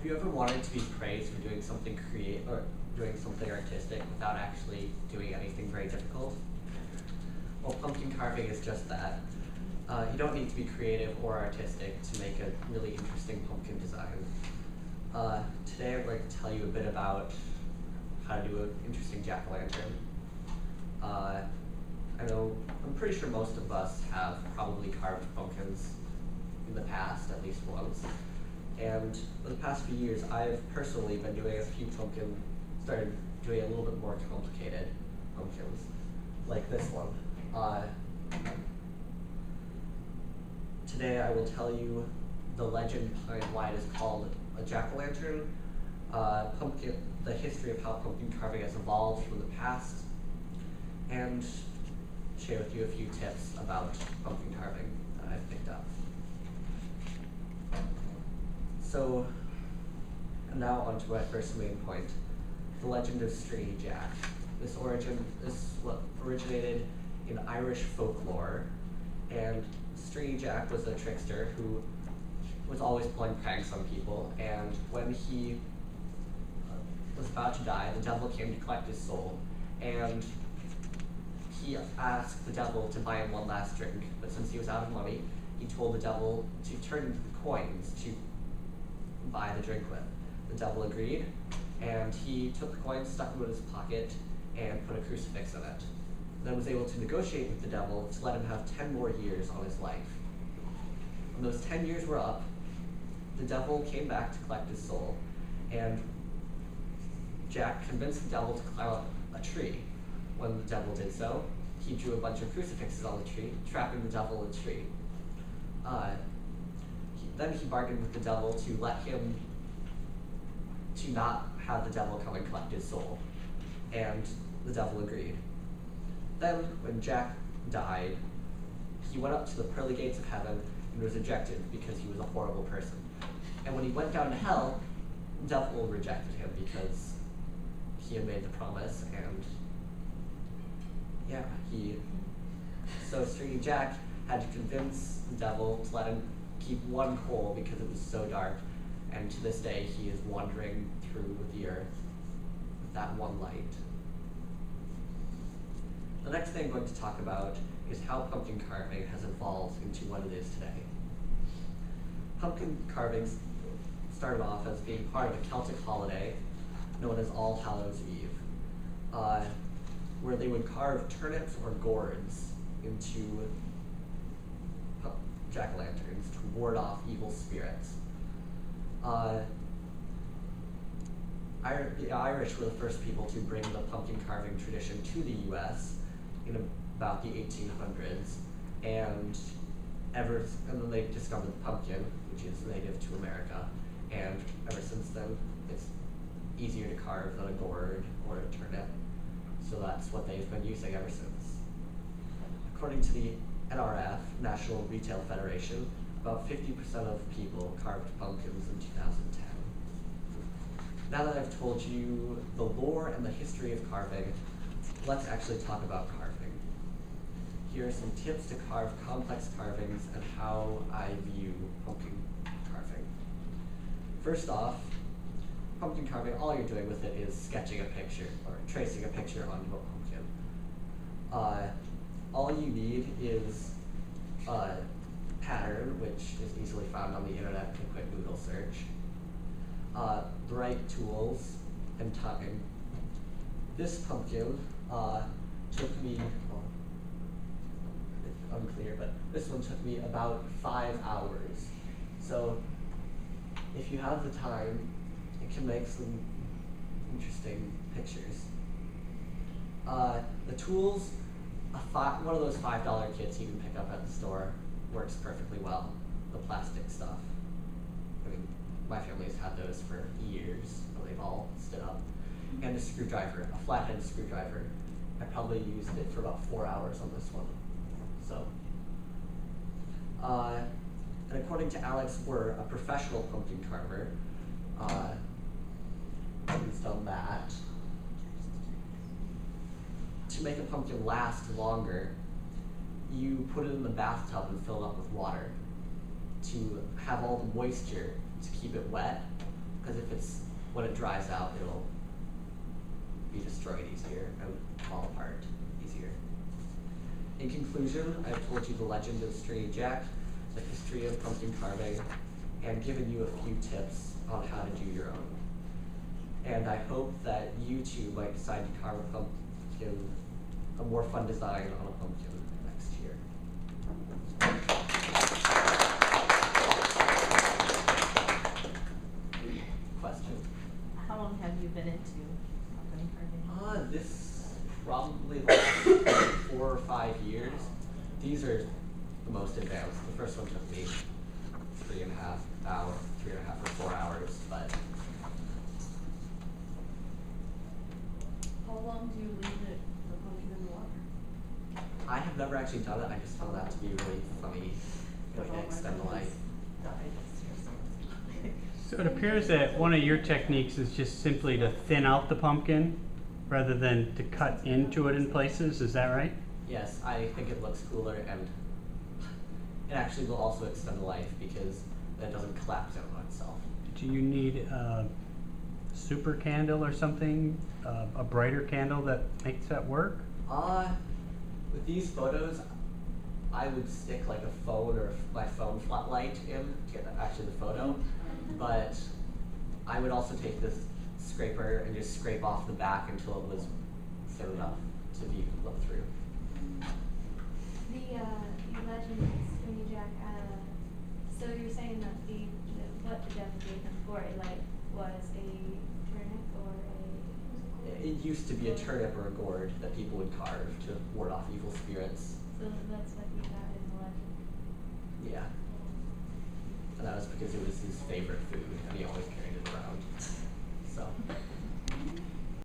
Have you ever wanted to be praised for doing something creative or doing something artistic without actually doing anything very difficult? Well, pumpkin carving is just that. You don't need to be creative or artistic to make a really interesting pumpkin design. Today I'm going to tell you a bit about how to do an interesting jack-o'-lantern. I'm pretty sure most of us have probably carved pumpkins in the past, at least once. And for the past few years, I've personally been doing a few started doing a little bit more complicated pumpkins, like this one. Today I will tell you the legend behind why it is called a jack-o'-lantern, the history of how pumpkin carving has evolved from the past, and share with you a few tips about pumpkin carving that I've picked up. So, now on to my first main point, the legend of Stringy Jack. This originated in Irish folklore, and Stringy Jack was a trickster who was always playing pranks on people, and when he was about to die, the devil came to collect his soul, and he asked the devil to buy him one last drink, but since he was out of money, he told the devil to turn into the coins to buy the drink with. The devil agreed, and he took the coins, stuck them in his pocket, and put a crucifix in it. Then was able to negotiate with the devil to let him have 10 more years on his life. When those 10 years were up, the devil came back to collect his soul, and Jack convinced the devil to climb up a tree. When the devil did so, he drew a bunch of crucifixes on the tree, trapping the devil in the tree. Then he bargained with the devil to not have the devil come and collect his soul, and the devil agreed. Then, when Jack died, he went up to the pearly gates of heaven and was ejected because he was a horrible person. And when he went down to hell, the devil rejected him because he had made the promise, and so Stringy Jack had to convince the devil to let him keep one coal because it was so dark, and to this day he is wandering through the earth with that one light. The next thing I'm going to talk about is how pumpkin carving has evolved into what it is today. Pumpkin carving started off as being part of a Celtic holiday known as All Hallows Eve, where they would carve turnips or gourds into jack-o'-lanterns to ward off evil spirits. The Irish were the first people to bring the pumpkin carving tradition to the US in about the 1800s, and then they discovered the pumpkin, which is native to America, and ever since then it's easier to carve than a gourd or a turnip, so that's what they've been using ever since. According to the NRF, National Retail Federation, about 50% of people carved pumpkins in 2010. Now that I've told you the lore and the history of carving, let's actually talk about carving. Here are some tips to carve complex carvings and how I view pumpkin carving. First off, pumpkin carving, all you're doing with it is sketching a picture or tracing a picture onto a pumpkin. All you need is a pattern, which is easily found on the internet with a quick Google search, the right tools, and time. This pumpkin took me, it's unclear, but this one took me about 5 hours. So if you have the time, it can make some interesting pictures. The tools, one of those $5 kits you can pick up at the store works perfectly well, the plastic stuff. I mean, my family's had those for years, and they've all stood up. And a screwdriver, a flathead screwdriver. I probably used it for about 4 hours on this one. So, and according to Alex Wurr, a professional pumpkin carver, who's done that, to make a pumpkin last longer, you put it in the bathtub and fill it up with water to have all the moisture to keep it wet, because if it's, when it dries out, it'll be destroyed easier and fall apart easier. In conclusion, I've told you the legend of Stringy Jack, the history of pumpkin carving, and given you a few tips on how to do your own. And I hope that you too might decide to carve a pumpkin, a more fun design on a pumpkin next year. Question? How long have you been into pumpkin carving? This probably last 4 or 5 years. These are the most advanced. The first one took me 3.5 or 4 hours, but How long do you leave the pumpkin in the water? I have never actually done it. I just found that to be really funny way to extend the life. So it appears that one of your techniques is just simply to thin out the pumpkin rather than to cut into it in places, is that right? Yes, I think it looks cooler, and it actually will also extend the life because it doesn't collapse in on itself. Do you need a super candle or something, a brighter candle that makes that work? With these photos, I would stick like a phone or my phone floodlight in to get actually the photo, but I would also take this scraper and just scrape off the back until it was thin enough to be looked through. The legend of Stringy Jack, so you're saying that what the devil gave him for a light was a turnip or a... It used to be a turnip or a gourd that people would carve to ward off evil spirits. So that's what he got in the legend. Yeah. And that was because it was his favorite food and he always carried it around.